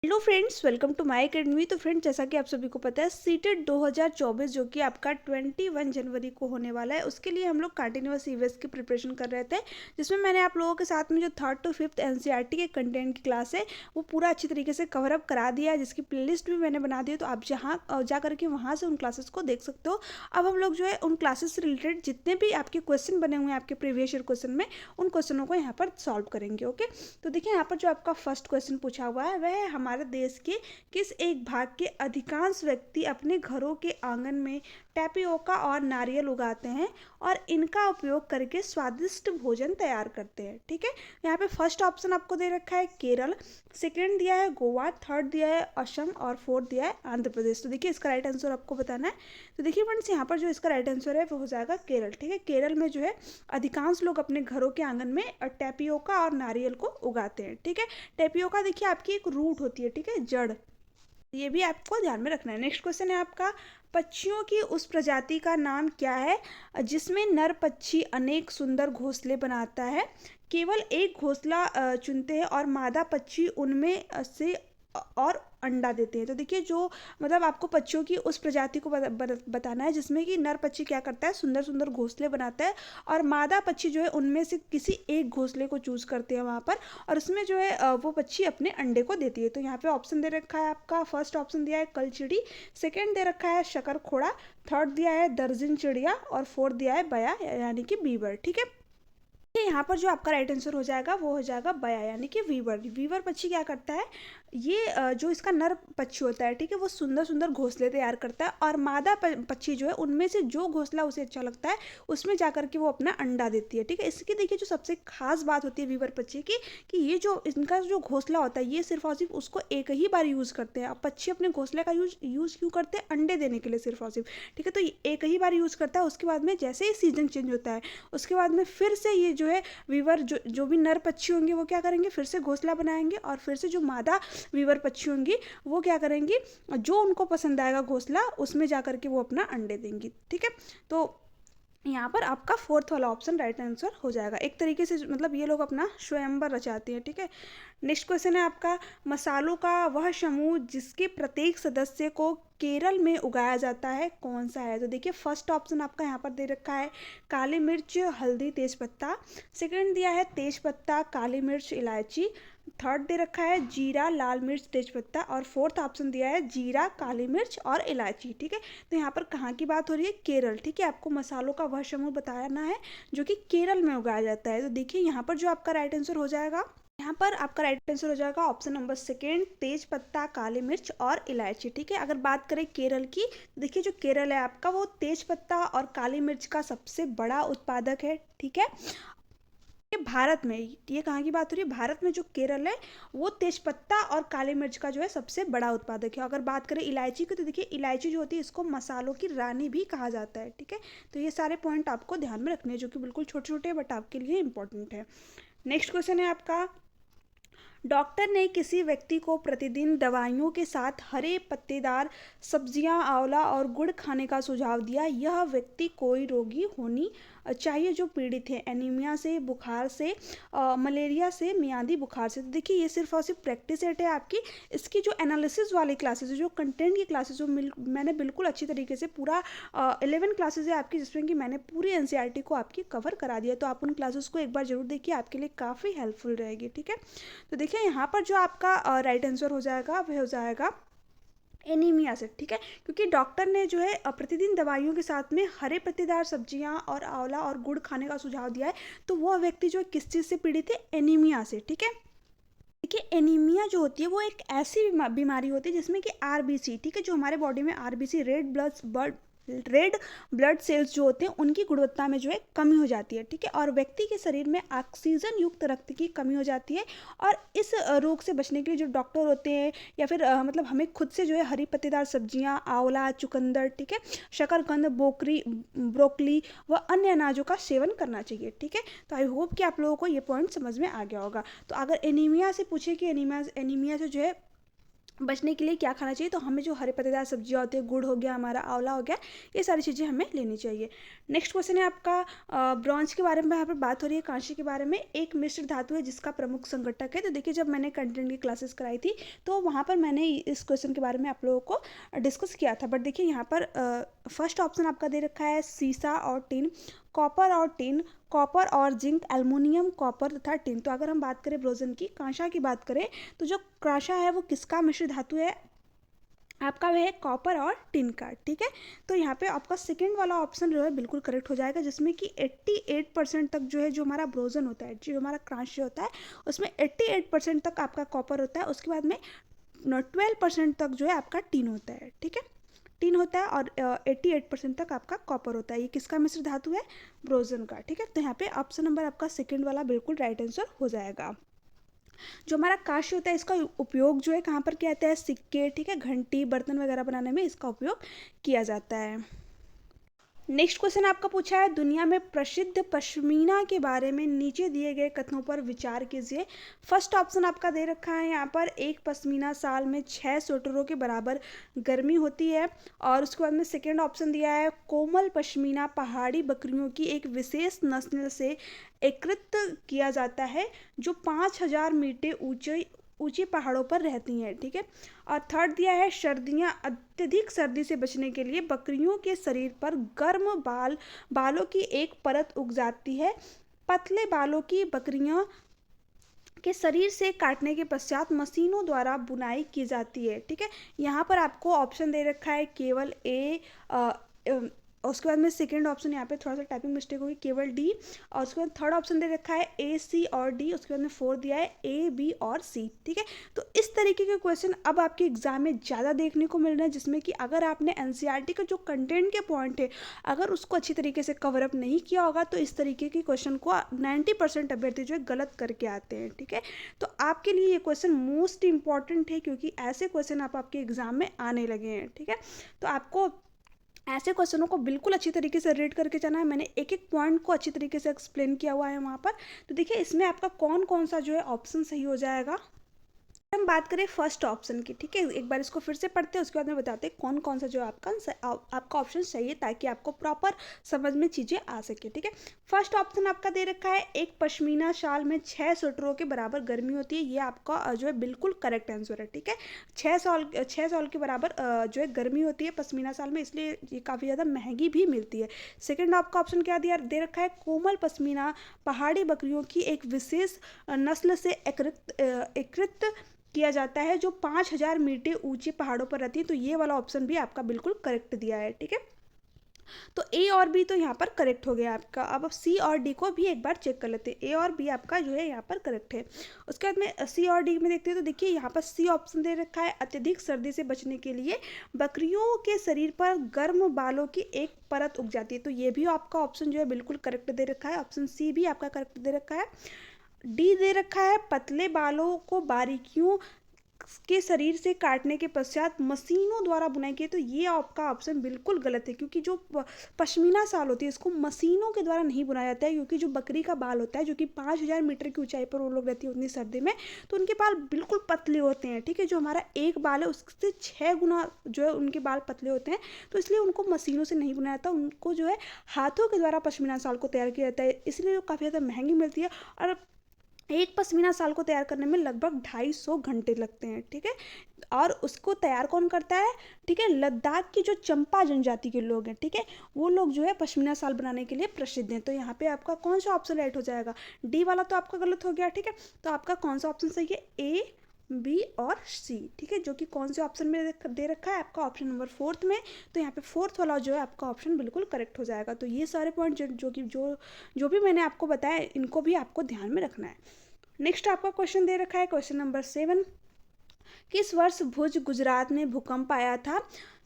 Hello friends, welcome to my academy. तो friends, जैसा कि आप सभी को पता है, सीटेट 2024 जो कि आपका 21 जनवरी को होने वाला है, उसके लिए हम लोग कंटिन्यूअस ईवीएस की प्रिपरेशन कर रहे थे, जिसमें मैंने आप लोगों के साथ में जो 3rd to 5th एनसीईआरटी के कंटेंट की क्लास है वो पूरा अच्छी तरीके से कवर अप करा दिया है, जिसकी प्लेलिस्ट भी मैंने बना दी है। तो आप जहाँ जा करके वहाँ से उन क्लासेस को देख सकते हो। अब हम लोग जो है उन क्लासेस से रिलेटेड जितने भी आपके क्वेश्चन बने हुए हैं आपके प्रीवियस ईयर क्वेश्चन में, उन क्वेश्चनों को यहाँ पर सॉल्व करेंगे। ओके, तो देखिए यहाँ पर जो आपका फर्स्ट क्वेश्चन पूछा हुआ है वह है हमारे देश के किस एक भाग के अधिकांश व्यक्ति अपने घरों के आंगन में टैपियोका और नारियल उगाते हैं और इनका उपयोग करके स्वादिष्ट भोजन तैयार करते हैं। ठीक है, यहाँ पे फर्स्ट ऑप्शन आपको दे रखा है केरल, सेकंड दिया है गोवा, थर्ड दिया है असम और फोर्थ दिया है आंध्र प्रदेश। तो देखिए इसका राइट आंसर आपको बताना है। तो देखिए फ्रेंड्स, यहाँ पर जो इसका राइट आंसर है वो हो जाएगा केरल। ठीक है, केरल में जो है अधिकांश लोग अपने घरों के आंगन में टैपियोका और नारियल को उगाते हैं। ठीक है, टैपियोका देखिए आपकी एक रूट होती है, ठीक है, जड़, ये भी आपको ध्यान में रखना है। नेक्स्ट क्वेश्चन है आपका, पक्षियों की उस प्रजाति का नाम क्या है जिसमें नर पक्षी अनेक सुंदर घोंसले बनाता है, केवल एक घोंसला चुनते हैं और मादा पक्षी उनमें से और अंडा देते हैं। तो देखिए जो मतलब आपको पक्षियों की उस प्रजाति को बताना है जिसमें कि नर पक्षी क्या करता है, सुंदर सुंदर घोंसले बनाता है और मादा पक्षी जो है उनमें से किसी एक घोंसले को चूज करते हैं वहाँ पर, और उसमें जो है वो पक्षी अपने अंडे को देती है। तो यहाँ पे ऑप्शन दे रखा है आपका, फर्स्ट ऑप्शन दिया है कलचिड़ी, सेकेंड दे रखा है शकरखोड़ा, थर्ड दिया है दर्जन चिड़िया और फोर्थ दिया है बया यानी कि बीबर। ठीक है, यहाँ पर जो आपका राइट आंसर हो जाएगा वो हो जाएगा बया यानी कि वीवर। वीवर पक्षी क्या करता है, ये जो इसका नर पक्षी होता है, ठीक है, वो सुंदर सुंदर घोंसले तैयार करता है और मादा पक्षी जो है उनमें से जो घोंसला उसे अच्छा लगता है उसमें जा करके वो अपना अंडा देती है। ठीक है, इसकी देखिए जो सबसे खास बात होती है वीवर पक्षी की कि ये जो इनका जो घोंसला होता है ये सिर्फ और सिर्फ उसको एक ही बार यूज़ करते हैं। अब पक्षी अपने घोंसले का यूज़ क्यों करते हैं, अंडे देने के लिए सिर्फ और सिर्फ। ठीक है, तो एक ही बार यूज़ करता है, उसके बाद में जैसे ही सीजन चेंज होता है उसके बाद में फिर से ये जो है वीवर जो भी नर पक्षी होंगे वो क्या करेंगे, फिर से घोंसला बनाएंगे और फिर से जो मादा वीवर पक्षी होंगी वो क्या करेंगी, जो उनको पसंद आएगा घोंसला उसमें जा करके वो अपना अंडे देंगी। ठीक है, तो यहाँ पर आपका फोर्थ वाला ऑप्शन राइट आंसर हो जाएगा। एक तरीके से मतलब ये लोग अपना स्वयंवर रचाते हैं। ठीक है, नेक्स्ट क्वेश्चन है आपका, मसालों का वह समूह जिसके प्रत्येक सदस्य को केरल में उगाया जाता है कौन सा है। तो देखिए फर्स्ट ऑप्शन आपका यहाँ पर दे रखा है काली मिर्च, हल्दी, तेजपत्ता, सेकंड दिया है तेजपत्ता, काली मिर्च, इलायची, थर्ड दे रखा है जीरा, लाल मिर्च, तेजपत्ता और फोर्थ ऑप्शन दिया है जीरा, काली मिर्च और इलायची। ठीक है, तो यहाँ पर कहाँ की बात हो रही है, केरल। ठीक है, आपको मसालों का वह समूह बताना है जो कि केरल में उगाया जाता है। तो देखिए यहाँ पर जो आपका राइट आंसर हो जाएगा, यहाँ पर आपका राइट आंसर हो जाएगा ऑप्शन नंबर सेकेंड, तेज पत्ता, काली मिर्च और इलायची। ठीक है, अगर बात करें केरल की, देखिए जो केरल है आपका वो तेज पत्ता और काली मिर्च का सबसे बड़ा उत्पादक है। ठीक है, ये भारत में, ये कहाँ की बात हो रही है, भारत में जो केरल है वो तेजपत्ता और काली मिर्च का जो है सबसे बड़ा उत्पादक है। अगर बात करें इलायची की, तो देखिए इलायची जो होती है इसको मसालों की रानी भी कहा जाता है। ठीक है, तो ये सारे पॉइंट आपको ध्यान में रखने हैं जो कि बिल्कुल छोटे छोटे बट आपके लिए इंपॉर्टेंट है। नेक्स्ट क्वेश्चन है आपका, डॉक्टर ने किसी व्यक्ति को प्रतिदिन दवाइयों के साथ हरे पत्तेदार सब्जियां, आंवला और गुड़ खाने का सुझाव दिया। यह व्यक्ति कोई रोगी होनी चाहिए जो पीड़ित है एनीमिया से, बुखार से, मलेरिया से, मियादी बुखार से। तो देखिए ये सिर्फ और सिर्फ प्रैक्टिस सेट है आपकी। इसकी जो एनालिसिस वाली क्लासेस है, जो कंटेंट की क्लासेस, जो मैंने बिल्कुल अच्छी तरीके से पूरा 11 क्लासेस है आपकी, जिसमें कि मैंने पूरी एनसीईआरटी को आपकी कवर करा दिया। तो आप उन क्लासेस को एक बार जरूर देखिए, आपके लिए काफ़ी हेल्पफुल रहेगी। ठीक है, तो देखिए यहाँ पर जो आपका राइट आंसर हो जाएगा वह हो जाएगा एनीमिया से। ठीक है, क्योंकि डॉक्टर ने जो है प्रतिदिन दवाइयों के साथ में हरे पत्तेदार सब्जियां और आंवला और गुड़ खाने का सुझाव दिया है। तो वह व्यक्ति जो किस चीज़ से पीड़ित है, एनीमिया से। ठीक है, देखिए एनीमिया जो होती है वो एक ऐसी बीमारी होती है जिसमें कि आरबीसी, ठीक है, जो हमारे बॉडी में आरबीसी, रेड ब्लड सेल्स जो होते हैं उनकी गुणवत्ता में जो है कमी हो जाती है। ठीक है, और व्यक्ति के शरीर में ऑक्सीजन युक्त रक्त की कमी हो जाती है। और इस रोग से बचने के लिए जो डॉक्टर होते हैं या फिर मतलब हमें खुद से जो है हरी पत्तेदार सब्जियां, आंवला, चुकंदर, ठीक है, शकरकंद, ब्रोकली व अन्य अनाजों का सेवन करना चाहिए। ठीक है, तो आई होप कि आप लोगों को ये पॉइंट समझ में आ गया होगा। तो अगर एनीमिया से पूछे कि एनीमिया से जो है बचने के लिए क्या खाना चाहिए, तो हमें जो हरे पत्तेदार सब्जियां होती है, गुड़ हो गया हमारा, आंवला हो गया, ये सारी चीज़ें हमें लेनी चाहिए। नेक्स्ट क्वेश्चन है आपका ब्रॉन्ज के बारे में यहाँ पर बात हो रही है, कांसे के बारे में। एक मिश्र धातु है जिसका प्रमुख संघटक है। तो देखिए जब मैंने कंटेंट की क्लासेस कराई थी तो वहाँ पर मैंने इस क्वेश्चन के बारे में आप लोगों को डिस्कस किया था। बट देखिए यहाँ पर फर्स्ट ऑप्शन आपका दे रखा है सीसा और टिन, कॉपर और टिन, कॉपर और जिंक, एल्युमिनियम, कॉपर तथा टिन। तो अगर हम बात करें ब्रोंज की, कांसा की बात करें, तो जो कांसा है वो किसका मिश्र धातु है आपका, वह है कॉपर और टिन का। ठीक है, तो यहाँ पे आपका सेकंड वाला ऑप्शन जो है बिल्कुल करेक्ट हो जाएगा, जिसमें कि 88% तक जो है जो हमारा ब्रोजन होता है, जो हमारा कांस्य होता है, उसमें 88% तक आपका कॉपर होता है। उसके बाद में 12% तक जो है आपका टिन होता है। ठीक है, टिन होता है और 88% तक आपका कॉपर होता है। ये किसका मिश्र धातु है, ब्रोजन का। ठीक है, तो यहाँ पे ऑप्शन नंबर आपका सेकंड वाला बिल्कुल राइट आंसर हो जाएगा। जो हमारा कांस्य होता है इसका उपयोग जो है कहाँ पर किया जाता है, सिक्के, ठीक है, घंटी, बर्तन वगैरह बनाने में इसका उपयोग किया जाता है। नेक्स्ट क्वेश्चन आपका पूछा है दुनिया में प्रसिद्ध पश्मीना के बारे में नीचे दिए गए कथनों पर विचार कीजिए। फर्स्ट ऑप्शन आपका दे रखा है यहाँ पर, एक पश्मीना साल में 6 स्वेटरों के बराबर गर्मी होती है। और उसके बाद में सेकेंड ऑप्शन दिया है, कोमल पश्मीना पहाड़ी बकरियों की एक विशेष नस्ल से एकत्रित किया जाता है जो 5000 मीटर ऊंचे पहाड़ों पर रहती हैं। ठीक है, और थर्ड दिया है, सर्दियाँ अत्यधिक सर्दी से बचने के लिए बकरियों के शरीर पर गर्म बालों की एक परत उग जाती है। पतले बालों की बकरियों के शरीर से काटने के पश्चात मशीनों द्वारा बुनाई की जाती है। ठीक है, यहाँ पर आपको ऑप्शन दे रखा है केवल ए, उसके बाद में सेकेंड ऑप्शन यहाँ पे थोड़ा सा टाइपिंग मिस्टेक होगी, केवल डी। और उसके बाद थर्ड ऑप्शन दे रखा है ए, सी और डी। उसके बाद में फोर्थ दिया है ए, बी और सी। ठीक है, तो इस तरीके के क्वेश्चन अब आपके एग्जाम में ज़्यादा देखने को मिल रहे हैं, जिसमें कि अगर आपने एनसीईआरटी का जो कंटेंट के पॉइंट है अगर उसको अच्छी तरीके से कवरअप नहीं किया होगा तो इस तरीके के क्वेश्चन को 90% अभ्यर्थी जो है गलत करके आते हैं। ठीक है, तो आपके लिए ये क्वेश्चन मोस्ट इंपॉर्टेंट है क्योंकि ऐसे क्वेश्चन आपके एग्जाम में आने लगे हैं। ठीक है, तो आपको ऐसे क्वेश्चनों को बिल्कुल अच्छी तरीके से रीड करके जाना है। मैंने एक एक पॉइंट को अच्छी तरीके से एक्सप्लेन किया हुआ है वहाँ पर। तो देखिए इसमें आपका कौन कौन सा जो है ऑप्शन सही हो जाएगा। हम बात करें फर्स्ट ऑप्शन की, ठीक है, एक बार इसको फिर से पढ़ते हैं, उसके बाद में बताते हैं कौन कौन सा जो आपका ऑप्शन सही है, ताकि आपको प्रॉपर समझ में चीज़ें आ सके। ठीक है, फर्स्ट ऑप्शन आपका दे रखा है, एक पश्मीना शाल में 6 स्वेटरों के बराबर गर्मी होती है। ये आपका जो है बिल्कुल करेक्ट आंसर है। ठीक है, 6 साल के बराबर जो है गर्मी होती है पश्मीना शाल में, इसलिए ये काफ़ी ज़्यादा महंगी भी मिलती है। सेकेंड आपका ऑप्शन क्या दिया दे रखा है, कोमल पश्मीना पहाड़ी बकरियों की एक विशेष नस्ल से एकत्रित किया जाता है जो 5000 मीटर ऊंचे पहाड़ों पर रहती है। तो ये वाला ऑप्शन भी आपका बिल्कुल करेक्ट दिया है। ठीक है, तो ए और बी तो यहाँ पर करेक्ट हो गया आपका। अब सी और डी को भी एक बार चेक कर लेते हैं, ए और बी आपका जो है यहाँ पर करेक्ट है। उसके बाद में सी और डी में देखते हैं, तो देखिए यहाँ पर सी ऑप्शन दे रखा है, अत्यधिक सर्दी से बचने के लिए बकरियों के शरीर पर गर्म बालों की एक परत उग जाती है। तो ये भी आपका ऑप्शन जो है बिल्कुल करेक्ट दे रखा है। ऑप्शन सी भी आपका करेक्ट दे रखा है। डी दे रखा है, पतले बालों को बारीकियों के शरीर से काटने के पश्चात मशीनों द्वारा बुनाई की है। तो ये आपका ऑप्शन बिल्कुल गलत है, क्योंकि जो पश्मीना शाल होती है इसको मशीनों के द्वारा नहीं बुनाया जाता है, क्योंकि जो बकरी का बाल होता है जो कि 5000 मीटर की ऊंचाई पर वो लोग रहती है उतनी सर्दी में, तो उनके बाल बिल्कुल पतले होते हैं। ठीक है, जो हमारा एक बाल है उससे 6 गुना जो है उनके बाल पतले होते हैं, तो इसलिए उनको मशीनों से नहीं बनाया जाता, उनको जो है हाथों के द्वारा पश्मीना शाल को तैयार किया जाता है, इसलिए वो काफ़ी ज़्यादा महंगी मिलती है। और एक पश्मीना शाल को तैयार करने में लगभग 250 घंटे लगते हैं। ठीक है, और उसको तैयार कौन करता है, ठीक है, लद्दाख की जो चंपा जनजाति के लोग हैं, ठीक है, वो लोग जो है पश्मीना शाल बनाने के लिए प्रसिद्ध हैं। तो यहाँ पे आपका कौन सा ऑप्शन राइट हो जाएगा, डी वाला तो आपका गलत हो गया। ठीक है, तो आपका कौन सा ऑप्शन सही है, ए, बी और सी। ठीक है, जो कि कौन से ऑप्शन में दे रखा है आपका ऑप्शन नंबर फोर्थ में। तो यहाँ पे फोर्थ वाला जो है आपका ऑप्शन बिल्कुल करेक्ट हो जाएगा। तो ये सारे पॉइंट जो भी मैंने आपको बताया इनको भी आपको ध्यान में रखना है। नेक्स्ट आपका क्वेश्चन दे रखा है क्वेश्चन नंबर 7, किस वर्ष भुज गुजरात में भूकंप आया था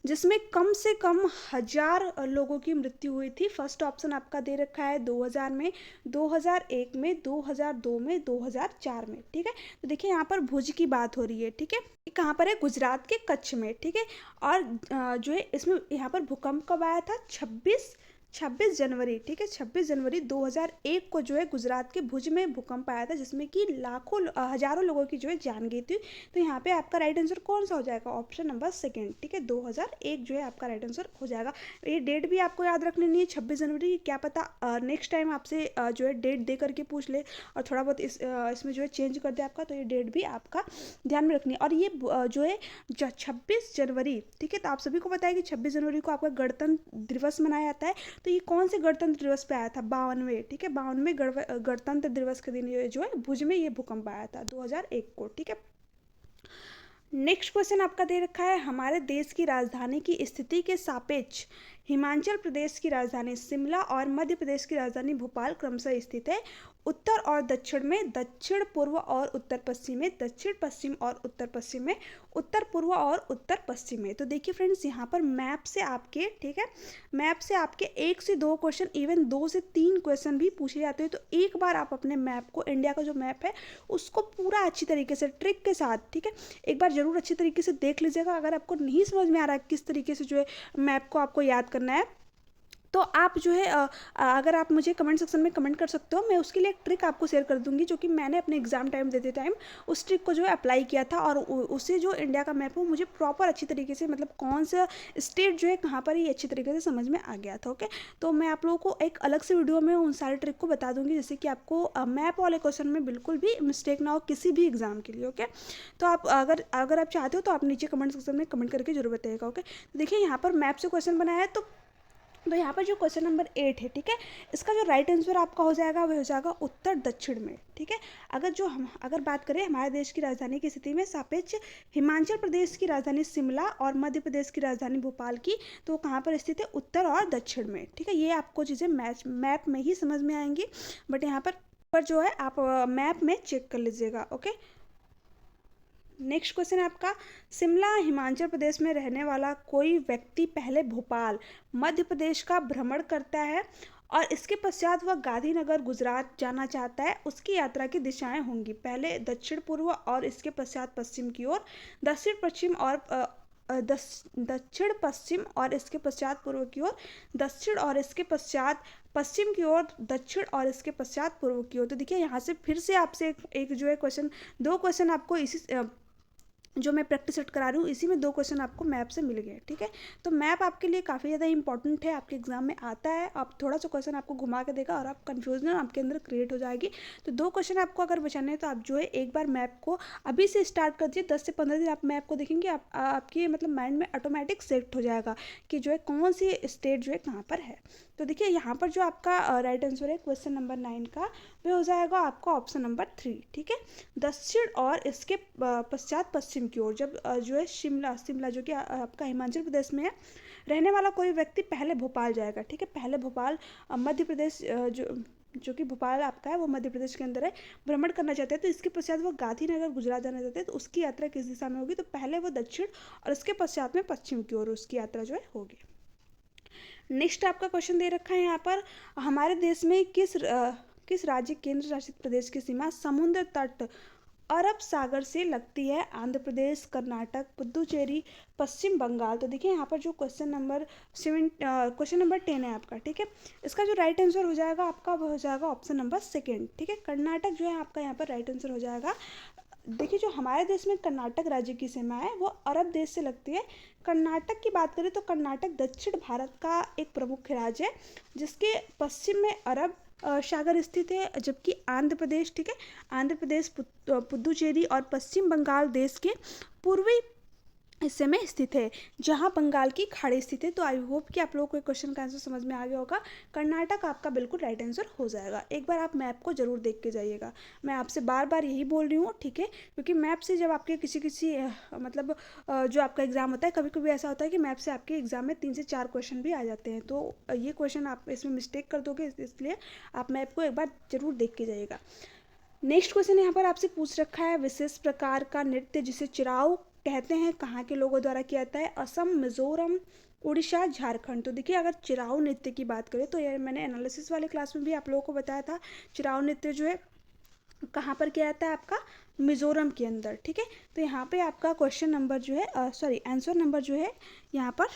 जिसमें कम से कम 1000 लोगों की मृत्यु हुई थी। फर्स्ट ऑप्शन आपका दे रखा है 2000 में, 2001 में, 2002 में, 2004 में। ठीक है, तो देखिए यहाँ पर भुज की बात हो रही है। ठीक है, ये कहाँ पर है, गुजरात के कच्छ में। ठीक है, और जो है इसमें यहाँ पर भूकंप कब आया था, 26 26 जनवरी, ठीक है, 26 जनवरी 2001 को जो है गुजरात के भुज में भूकंप आया था, जिसमें कि हजारों लोगों की जो है जान गई थी। तो यहाँ पे आपका राइट आंसर कौन सा हो जाएगा? ऑप्शन नंबर सेकंड, ठीक है, 2001 जो है आपका राइट आंसर हो जाएगा। ये डेट भी आपको याद रखनी नहीं है 26 जनवरी, क्या पता नेक्स्ट टाइम आपसे जो है डेट दे करके पूछ ले और थोड़ा बहुत इसमें जो है चेंज कर दे आपका, तो ये डेट भी आपका ध्यान में रखनी है। और ये जो है 26 जनवरी, ठीक है, तो आप सभी को पता है कि 26 जनवरी को आपका गणतंत्र दिवस मनाया जाता है। तो ये कौन से गणतंत्र दिवस पे आया था? 52वें, ठीक है, 52वें गणतंत्र दिवस के दिन ये जो है भुज में ये भूकंप आया था 2001 को, ठीक है। नेक्स्ट क्वेश्चन आपका दे रखा है, हमारे देश की राजधानी की स्थिति के सापेक्ष हिमाचल प्रदेश की राजधानी शिमला और मध्य प्रदेश की राजधानी भोपाल क्रमशः स्थित है। उत्तर और दक्षिण में, दक्षिण पूर्व और उत्तर पश्चिम में, दक्षिण पश्चिम और उत्तर पश्चिम में, उत्तर पूर्व और उत्तर पश्चिम में। तो देखिए फ्रेंड्स, यहाँ पर मैप से आपके, ठीक है, मैप से आपके 1 से 2 क्वेश्चन, इवन 2 से 3 क्वेश्चन भी पूछे जाते हैं। तो एक बार आप अपने मैप को, इंडिया का जो मैप है उसको पूरा अच्छी तरीके से ट्रिक के साथ, ठीक है, एक बार जरूर अच्छी तरीके से देख लीजिएगा। अगर आपको नहीं समझ में आ रहा है किस तरीके से जो है मैप को आपको याद करना है, तो आप जो है अगर आप मुझे कमेंट सेक्शन में कमेंट कर सकते हो, मैं उसके लिए एक ट्रिक आपको शेयर कर दूंगी, जो कि मैंने अपने एग्जाम टाइम देते टाइम उस ट्रिक को जो है अप्लाई किया था, और उससे जो इंडिया का मैप हो मुझे प्रॉपर अच्छी तरीके से, मतलब कौन सा स्टेट जो है कहाँ पर, ये अच्छी तरीके से समझ में आ गया था। ओके, तो मैं आप लोगों को एक अलग से वीडियो में उन सारे ट्रिक को बता दूंगी, जिससे कि आपको मैप वाले क्वेश्चन में बिल्कुल भी मिस्टेक ना हो किसी भी एग्जाम के लिए। ओके, तो आप अगर आप चाहते हो तो आप नीचे कमेंट सेक्शन में कमेंट करके जरूर बताइएगा। ओके, तो देखिए यहाँ पर मैप से क्वेश्चन बनाया है, तो यहाँ पर जो क्वेश्चन नंबर 8 है, ठीक है, इसका जो राइट आंसर आपका हो जाएगा वह हो जाएगा उत्तर दक्षिण में, ठीक है। अगर बात करें हमारे देश की राजधानी की स्थिति में सापेक्ष हिमाचल प्रदेश की राजधानी शिमला और मध्य प्रदेश की राजधानी भोपाल की, तो कहाँ पर स्थित है? उत्तर और दक्षिण में, ठीक है। ये आपको चीज़ें मैप में ही समझ में आएंगी, बट यहाँ पर जो है आप मैप में चेक कर लीजिएगा। ओके, नेक्स्ट क्वेश्चन है आपका, शिमला हिमाचल प्रदेश में रहने वाला कोई व्यक्ति पहले भोपाल मध्य प्रदेश का भ्रमण करता है और इसके पश्चात वह गांधीनगर गुजरात जाना चाहता है, उसकी यात्रा की दिशाएं होंगी पहले दक्षिण पूर्व और इसके पश्चात पश्चिम की ओर, दक्षिण पश्चिम और दक्षिण पश्चिम और इसके पश्चात पूर्व की ओर, दक्षिण और इसके पश्चात पश्चिम की ओर, दक्षिण और इसके पश्चात पूर्व की ओर। तो देखिए यहाँ से फिर से आपसे एक जो है क्वेश्चन, 2 क्वेश्चन आपको इसी जो मैं प्रैक्टिस सेट करा रही हूँ, इसी में 2 क्वेश्चन आपको मैप से मिल गए, ठीक है। तो मैप आपके लिए काफ़ी ज़्यादा इंपॉर्टेंट है, आपके एग्जाम में आता है, आप थोड़ा सा क्वेश्चन आपको घुमा के देगा और आप कन्फ्यूजन आपके अंदर क्रिएट हो जाएगी। तो 2 क्वेश्चन आपको अगर बचाने हैं तो आप जो है एक बार मैप को अभी से स्टार्ट कर दीजिए, 10 से 15 दिन आप मैप को देखेंगे, आपकी मतलब माइंड में ऑटोमेटिक सेट हो जाएगा कि जो है कौन सी स्टेट जो है कहाँ पर है। तो देखिए यहाँ पर जो आपका राइट आंसर है क्वेश्चन नंबर 9 का, वह हो जाएगा आपका ऑप्शन नंबर 3, ठीक है, दक्षिण और इसके पश्चात पश्चिम की ओर। जब जो है शिमला जो कि आपका हिमाचल प्रदेश में है, रहने वाला कोई व्यक्ति पहले भोपाल जाएगा, ठीक है, पहले भोपाल मध्य प्रदेश जो कि भोपाल आपका है वो मध्य प्रदेश के अंदर है, भ्रमण करना चाहते हैं, तो इसके पश्चात वो गांधीनगर गुजरात जाना चाहते हैं, तो उसकी यात्रा किस दिशा में होगी? तो पहले वो दक्षिण और इसके पश्चात में पश्चिम की ओर उसकी यात्रा जो है होगी। नेक्स्ट आपका क्वेश्चन दे रखा है यहाँ पर, हमारे देश में किस राज्य केंद्र शासित प्रदेश की सीमा समुद्र तट अरब सागर से लगती है? आंध्र प्रदेश, कर्नाटक, पुदुचेरी, पश्चिम बंगाल। तो देखिए यहाँ पर जो क्वेश्चन नंबर 10 है आपका, ठीक है, इसका जो राइट आंसर हो जाएगा आपका वो हो जाएगा ऑप्शन नंबर सेकंड, ठीक है, कर्नाटक जो है आपका यहाँ पर राइट आंसर हो जाएगा। देखिए जो हमारे देश में कर्नाटक राज्य की सीमा है वो अरब देश से लगती है। कर्नाटक की बात करें तो कर्नाटक दक्षिण भारत का एक प्रमुख राज्य है, जिसके पश्चिम में अरब सागर स्थित है, जबकि आंध्र प्रदेश, ठीक है, आंध्र प्रदेश, पुदुचेरी और पश्चिम बंगाल देश के पूर्वी हिस्से में स्थित है, जहां बंगाल की खाड़ी स्थित है। तो आई होप कि आप लोगों को क्वेश्चन का आंसर समझ में आ गया होगा, कर्नाटक आपका बिल्कुल राइट आंसर हो जाएगा। एक बार आप मैप को जरूर देख के जाइएगा, मैं आपसे बार बार यही बोल रही हूँ, ठीक है, क्योंकि मैप से जब आपके किसी मतलब जो आपका एग्जाम होता है, कभी कभी ऐसा होता है कि मैप से आपके एग्जाम में 3 से 4 क्वेश्चन भी आ जाते हैं, तो ये क्वेश्चन आप इसमें मिस्टेक कर दोगे, इसलिए आप मैप को एक बार जरूर देख के जाइएगा। नेक्स्ट क्वेश्चन यहाँ पर आपसे पूछ रखा है, विशेष प्रकार का नृत्य जिसे चिराव कहते हैं कहाँ के लोगों द्वारा किया जाता है? असम, मिजोरम, उड़ीसा, झारखंड। तो देखिए अगर चिराव नृत्य की बात करें तो यार मैंने एनालिसिस वाले क्लास में भी आप लोगों को बताया था, चिराव नृत्य जो है कहाँ पर किया जाता है? आपका मिजोरम के अंदर, ठीक है। तो यहाँ पे आपका क्वेश्चन नंबर जो है आंसर नंबर जो है यहाँ पर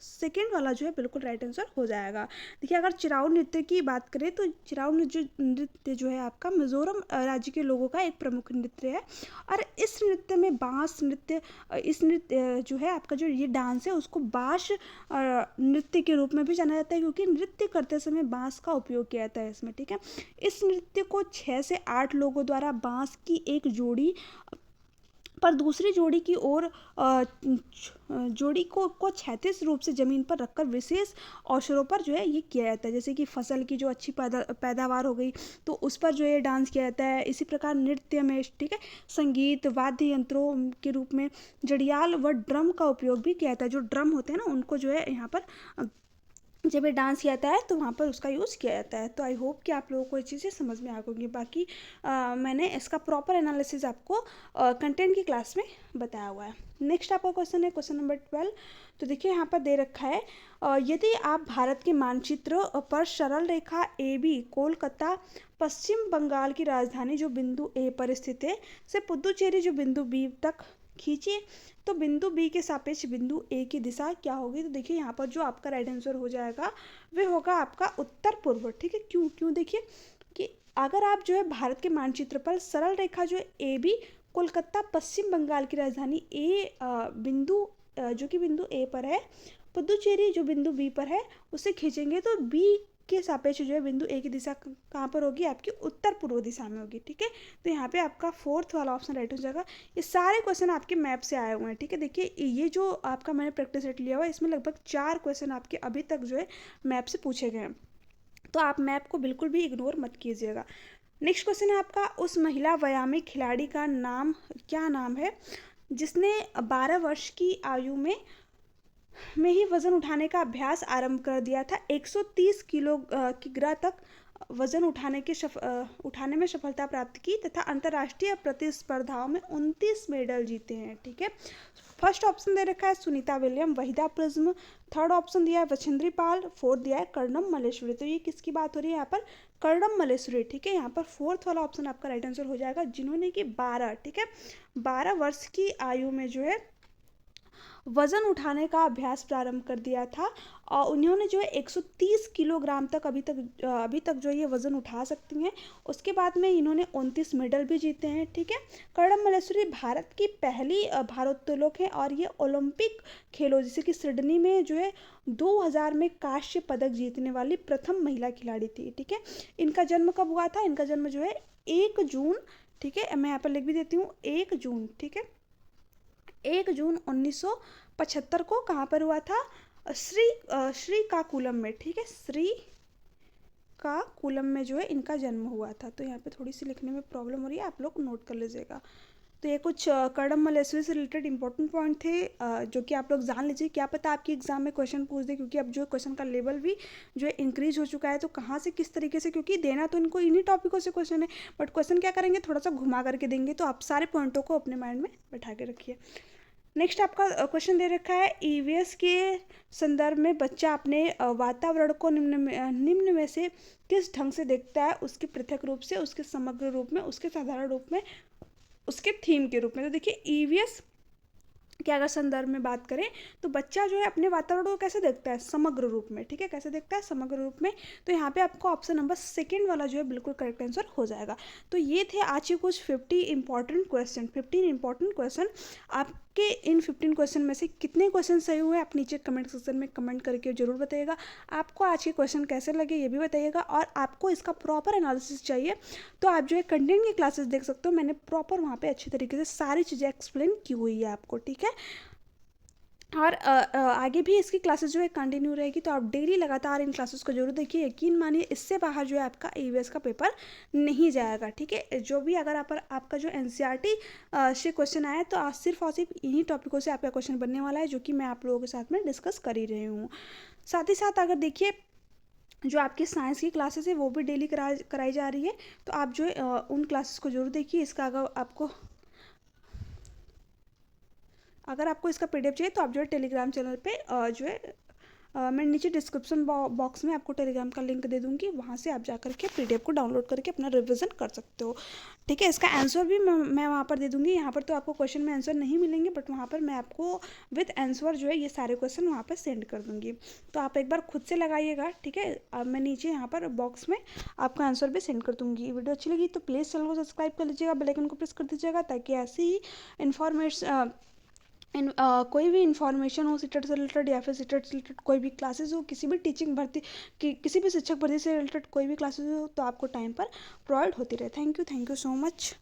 सेकेंड वाला जो है बिल्कुल राइट आंसर हो जाएगा। देखिए अगर चिराउ नृत्य की बात करें तो चिराउ नृत्य जो है आपका मिजोरम राज्य के लोगों का एक प्रमुख नृत्य है। और इस नृत्य में बांस नृत्य, इस नृत्य जो है आपका जो ये डांस है उसको बांस नृत्य के रूप में भी जाना जाता है, क्योंकि नृत्य करते समय बांस का उपयोग किया जाता है इसमें, ठीक है। इस नृत्य को 6 से 8 लोगों द्वारा बांस की एक जोड़ी पर दूसरी जोड़ी की ओर जोड़ी को क्षैतिज रूप से जमीन पर रखकर विशेष अवसरों पर जो है ये किया जाता है। जैसे कि फसल की जो अच्छी पैदावार हो गई तो उस पर जो है डांस किया जाता है। इसी प्रकार नृत्य में, ठीक है, संगीत वाद्य यंत्रों के रूप में जड़ियाल व ड्रम का उपयोग भी किया जाता है। जो ड्रम होते हैं ना उनको जो है यहाँ पर जब ये डांस किया जाता है तो वहाँ पर उसका यूज़ किया जाता है। तो आई होप कि आप लोगों को ये चीज़ें समझ में आ गई। बाकी मैंने इसका प्रॉपर एनालिसिस आपको कंटेंट की क्लास में बताया हुआ है। नेक्स्ट आपका क्वेश्चन है क्वेश्चन नंबर 12। तो देखिए यहाँ पर दे रखा है यदि आप भारत के मानचित्र पर सरल रेखा AB कोलकाता पश्चिम बंगाल की राजधानी जो बिंदु A पर स्थित है से पुदुचेरी जो बिंदु B तक खींचिए तो बिंदु बी के सापेक्ष बिंदु ए की दिशा क्या होगी। तो देखिए यहाँ पर जो आपका राइट आंसर हो जाएगा वह होगा आपका उत्तर पूर्व, ठीक है। क्यों क्यों देखिए कि अगर आप जो है भारत के मानचित्र पर सरल रेखा जो ए बी कोलकाता पश्चिम बंगाल की राजधानी ए बिंदु जो कि बिंदु ए पर है, पुदुचेरी जो बिंदु बी पर है, उसे खींचेंगे तो बी के सापेक्ष जो है बिंदु ए की दिशा कहाँ पर होगी, आपकी उत्तर पूर्व दिशा में होगी, ठीक है। तो यहाँ पे आपका फोर्थ वाला ऑप्शन राइट हो जाएगा। ये सारे क्वेश्चन आपके मैप से आए हुए हैं, ठीक है। देखिए ये जो आपका मैंने प्रैक्टिस सेट लिया हुआ है इसमें लगभग 4 क्वेश्चन आपके अभी तक जो है मैप से पूछे गए हैं, तो आप मैप को बिल्कुल भी इग्नोर मत कीजिएगा। नेक्स्ट क्वेश्चन है आपका, उस महिला व्यायामी खिलाड़ी का नाम क्या नाम है जिसने 12 वर्ष की आयु में ही वजन उठाने का अभ्यास आरंभ कर दिया था। 130 किलोग्राम तक वजन उठाने में सफलता प्राप्त की तथा अंतर्राष्ट्रीय प्रतिस्पर्धाओं में 29 मेडल जीते हैं, ठीक है। फर्स्ट ऑप्शन दे रखा है Sunita William, Waheeda prism. Third option दिया है वछेंद्री पाल। फोर्थ दिया है कर्णम मल्लेश्वरी। तो ये किसकी बात हो रही है यहाँ पर, कर्णम मल्लेश्वरी, ठीक है। यहाँ पर फोर्थ वाला ऑप्शन आपका राइट आंसर हो जाएगा, जिन्होंने कि 12, ठीक है, 12 वर्ष की आयु में जो है वजन उठाने का अभ्यास प्रारंभ कर दिया था और उन्होंने जो है 130 किलोग्राम तक अभी तक जो ये वज़न उठा सकती हैं। उसके बाद में इन्होंने 29 मेडल भी जीते हैं, ठीक है। कर्णम मल्लेश्वरी भारत की पहली भारोत्तोलक है और ये ओलंपिक खेलों जैसे कि सिडनी में जो है 2000 में कांस्य पदक जीतने वाली प्रथम महिला खिलाड़ी थी, ठीक है। इनका जन्म कब हुआ था, इनका जन्म जो है 1 जून, ठीक है, मैं यहाँ पर लिख भी देती हूँ 1 जून, ठीक है, 1 जून 1975 को कहाँ पर हुआ था, श्रीकाकुलम में, ठीक है, श्रीकाकुलम में जो है इनका जन्म हुआ था। तो यहाँ पे थोड़ी सी लिखने में प्रॉब्लम हो रही है, आप लोग नोट कर लीजिएगा। तो ये कुछ कर्णम मल्लेश्वरी से रिलेटेड इंपॉर्टेंट पॉइंट थे जो कि आप लोग जान लीजिए। क्या पता आपकी एग्जाम में क्वेश्चन पूछ दे, क्योंकि अब जो क्वेश्चन का लेवल भी जो है इंक्रीज हो चुका है। तो कहाँ से किस तरीके से, क्योंकि देना तो इनको इन्हीं टॉपिकों से क्वेश्चन है, बट क्वेश्चन क्या करेंगे, थोड़ा सा घुमा करके देंगे। तो आप सारे पॉइंटों को अपने माइंड में बैठा के रखिए। नेक्स्ट आपका क्वेश्चन दे रखा है, ईवीएस के संदर्भ में बच्चा अपने वातावरण को निम्न में से किस ढंग से देखता है, उसके पृथक रूप से, उसके समग्र रूप में, उसके साधारण रूप में, उसके थीम के रूप में। तो देखिए ईवीएस के अगर संदर्भ में बात करें तो बच्चा जो है अपने वातावरण को कैसे देखता है, समग्र रूप में, ठीक है, कैसे देखता है, समग्र रूप में। तो यहाँ पे आपको ऑप्शन नंबर सेकंड वाला जो है बिल्कुल करेक्ट आंसर हो जाएगा। तो ये थे आज के कुछ 15 इंपॉर्टेंट क्वेश्चन। आपके इन 15 क्वेश्चन में से कितने क्वेश्चन सही हुए आप नीचे कमेंट सेक्शन में कमेंट करके जरूर बताइएगा। आपको आज के क्वेश्चन कैसे लगे ये भी बताइएगा, और आपको इसका प्रॉपर एनालिसिस चाहिए तो आप जो है कंटेंट की क्लासेस देख सकते हो। मैंने प्रॉपर वहाँ पे अच्छी तरीके से सारी चीज़ें एक्सप्लेन की हुई है आपको, ठीक है। और आगे भी इसकी क्लासेस जो है कंटिन्यू रहेगी, तो आप डेली लगातार इन क्लासेस को जरूर देखिए। यकीन मानिए इससे बाहर जो है आपका ईवीएस का पेपर नहीं जाएगा, ठीक है। जो भी अगर आपका जो एनसीईआरटी से क्वेश्चन आया तो आज सिर्फ और सिर्फ इन्हीं टॉपिकों से आपका क्वेश्चन बनने वाला है, जो कि मैं आप लोगों के साथ में डिस्कस कर ही रही हूँ। साथ ही साथ अगर देखिए जो आपकी साइंस की क्लासेस है वो भी डेली कराई जा रही है, तो आप जो है उन क्लासेस को जरूर देखिए। इसका अगर आपको इसका पीडीएफ चाहिए तो आप जो है टेलीग्राम चैनल पे जो है मैं नीचे डिस्क्रिप्शन बॉक्स में आपको टेलीग्राम का लिंक दे दूँगी, वहाँ से आप जा करके पीडीएफ को डाउनलोड करके अपना रिवीजन कर सकते हो। ठीक है, इसका आंसर भी मैं वहाँ पर दे दूँगी। यहाँ पर तो आपको क्वेश्चन में आंसर नहीं मिलेंगे, बट वहाँ पर मैं आपको विद आंसर जो है ये सारे क्वेश्चन वहाँ पर सेंड कर दूँगी। तो आप एक बार खुद से लगाइएगा। ठीक है, अब मैं नीचे यहाँ पर बॉक्स में आपका आंसर भी सेंड कर दूँगी। वीडियो अच्छी लगी तो प्लीज़ चैनल को सब्सक्राइब कर लीजिएगा, बेल आइकन को प्रेस कर दीजिएगा, ताकि ऐसी ही इन्फॉर्मेशन कोई भी इन्फॉर्मेशन हो सीटेट से रिलेटेड या फिर सीटेट से रिलेटेड कोई भी क्लासेस हो, किसी भी टीचिंग भर्ती की किसी भी शिक्षक भर्ती से रिलेटेड कोई भी क्लासेस हो, तो आपको टाइम पर प्रोवाइड होती रहे। Thank you so much.